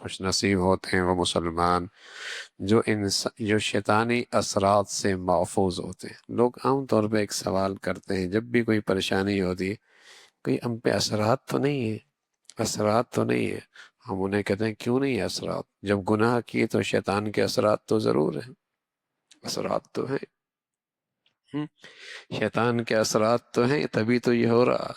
خوش نصیب ہوتے ہیں وہ مسلمان جو شیطانی اثرات سے محفوظ ہوتے ہیں۔ لوگ عام طور پہ ایک سوال کرتے ہیں جب بھی کوئی پریشانی ہوتی ہے، کوئی ہم پہ اثرات تو نہیں ہے، اثرات تو نہیں ہے۔ ہم انہیں کہتے ہیں کیوں نہیں ہے اثرات؟ جب گناہ کیے تو شیطان کے اثرات تو ضرور ہیں، اثرات تو ہیں۔ شیطان کے اثرات تو ہیں، تبھی تو یہ ہو رہا۔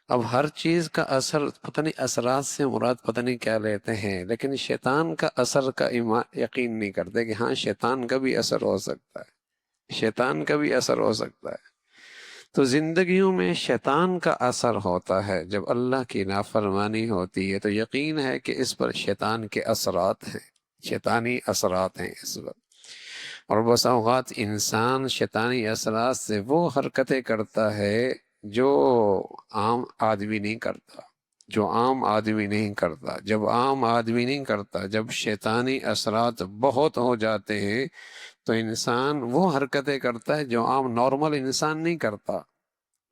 اب ہر چیز کا اثر پتہ نہیں، اثرات سے مراد پتہ نہیں کیا لیتے ہیں، لیکن شیطان کا اثر کا یقین نہیں کرتے کہ ہاں شیطان کا بھی اثر ہو سکتا ہے، شیطان کا بھی اثر ہو سکتا ہے۔ تو زندگیوں میں شیطان کا اثر ہوتا ہے، جب اللہ کی نافرمانی ہوتی ہے تو یقین ہے کہ اس پر شیطان کے اثرات ہیں، شیطانی اثرات ہیں اس وقت۔ اور بس اوقات انسان شیطانی اثرات سے وہ حرکتیں کرتا ہے جو عام آدمی نہیں کرتا، جو عام آدمی نہیں کرتا۔ جب عام آدمی نہیں کرتا، جب شیطانی اثرات بہت ہو جاتے ہیں تو انسان وہ حرکتیں کرتا ہے جو عام نارمل انسان نہیں کرتا۔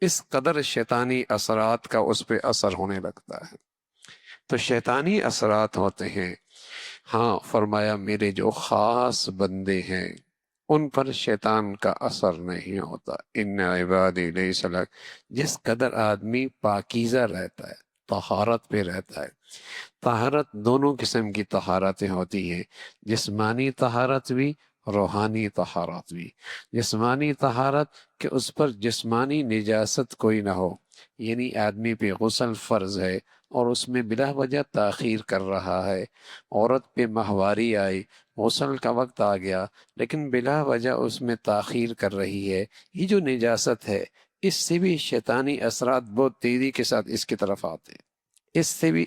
اس قدر شیطانی اثرات کا اس پہ اثر ہونے لگتا ہے۔ تو شیطانی اثرات ہوتے ہیں۔ ہاں فرمایا میرے جو خاص بندے ہیں ان پر شیطان کا اثر نہیں ہوتا۔ ان عبادی لیس لک، جس قدر آدمی پاکیزہ رہتا ہے، طہارت پہ رہتا ہے۔ طہارت دونوں قسم کی طہارتیں ہوتی ہیں، جسمانی طہارت بھی، روحانی طہارت بھی۔ جسمانی طہارت کہ اس پر جسمانی نجاست کوئی نہ ہو، یعنی آدمی پہ غسل فرض ہے اور اس میں بلا وجہ تاخیر کر رہا ہے، عورت پہ ماہواری آئی، غسل کا وقت آ گیا لیکن بلا وجہ اس میں تاخیر کر رہی ہے، یہ جو نجاست ہے اس سے بھی شیطانی اثرات بہت تیزی کے ساتھ اس کی طرف آتے ہیں۔ اس سے بھی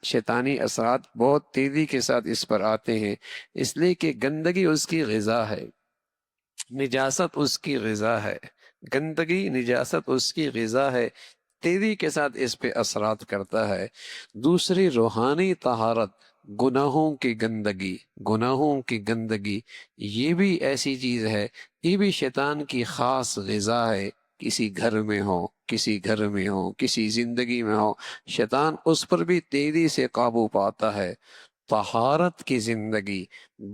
شیطانی اثرات بہت تیزی کے ساتھ اس پر آتے ہیں، اس لیے کہ گندگی اس کی غذا ہے، نجاست اس کی غذا ہے، گندگی نجاست اس کی غذا ہے، تیزی کے ساتھ اس پہ اثرات کرتا ہے۔ دوسری روحانی طہارت، گناہوں کی گندگی، گناہوں کی گندگی یہ بھی ایسی چیز ہے، یہ بھی شیطان کی خاص غذا ہے۔ کسی گھر میں ہو، کسی گھر میں ہو، کسی زندگی میں ہو، شیطان اس پر بھی تیزی سے قابو پاتا ہے۔ طہارت کی زندگی،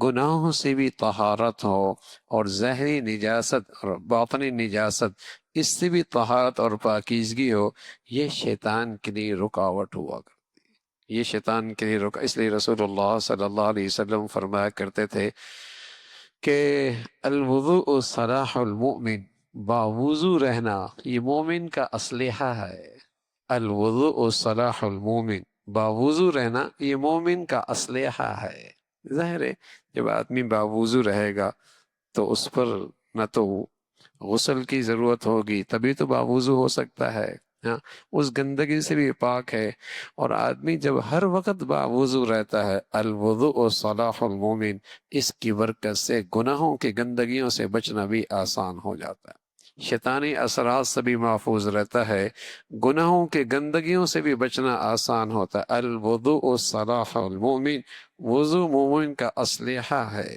گناہوں سے بھی طہارت ہو اور ظاہری نجاست اور باطنی نجاست اس سے بھی طہارت اور پاکیزگی ہو، یہ شیطان کے لیے رکاوٹ ہوا کرتی ہے، یہ شیطان کے لیے اس لیے رسول اللہ صلی اللہ علیہ وسلم فرمایا کرتے تھے کہ الوضوء صلاح المؤمن، باوضو رہنا یہ مومن کا اسلحہ ہے۔ الوضوء صلاح المومن، باوضو رہنا یہ مومن کا اسلحہ ہے۔ ظاہر ہے جب آدمی باوضو رہے گا تو اس پر نہ تو غسل کی ضرورت ہوگی، تبھی تو باوضو ہو سکتا ہے، ہاں اس گندگی سے بھی پاک ہے۔ اور آدمی جب ہر وقت باوضو رہتا ہے، الوضوء صلاح المومن، اس کی برکت سے گناہوں کی گندگیوں سے بچنا بھی آسان ہو جاتا ہے، شیطانی اثرات سے بھی محفوظ رہتا ہے، گناہوں کے گندگیوں سے بھی بچنا آسان ہوتا ہے۔ الوضوء صلاح المومن، وضو مومن کا اسلحہ ہے۔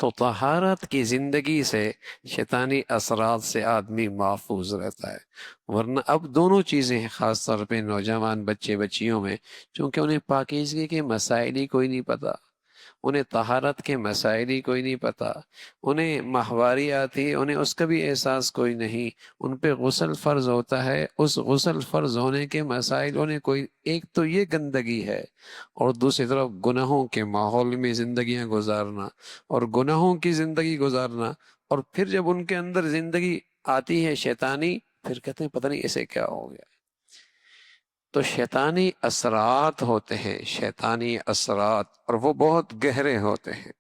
تو طہارت کی زندگی سے شیطانی اثرات سے آدمی محفوظ رہتا ہے۔ ورنہ اب دونوں چیزیں ہیں، خاص طور پہ نوجوان بچے بچیوں میں، چونکہ انہیں پاکیزگی کے مسائل ہی کوئی نہیں پتہ، انہیں طہارت کے مسائل ہی کوئی نہیں پتہ، انہیں ماہواری آتی ہے انہیں اس کا بھی احساس کوئی نہیں، ان پہ غسل فرض ہوتا ہے، اس غسل فرض ہونے کے مسائل انہیں کوئی، ایک تو یہ گندگی ہے اور دوسری طرف گناہوں کے ماحول میں زندگیاں گزارنا اور گناہوں کی زندگی گزارنا، اور پھر جب ان کے اندر زندگی آتی ہے شیطانی، پھر کہتے ہیں پتہ نہیں اسے کیا ہو گیا۔ تو شیطانی اثرات ہوتے ہیں، شیطانی اثرات، اور وہ بہت گہرے ہوتے ہیں۔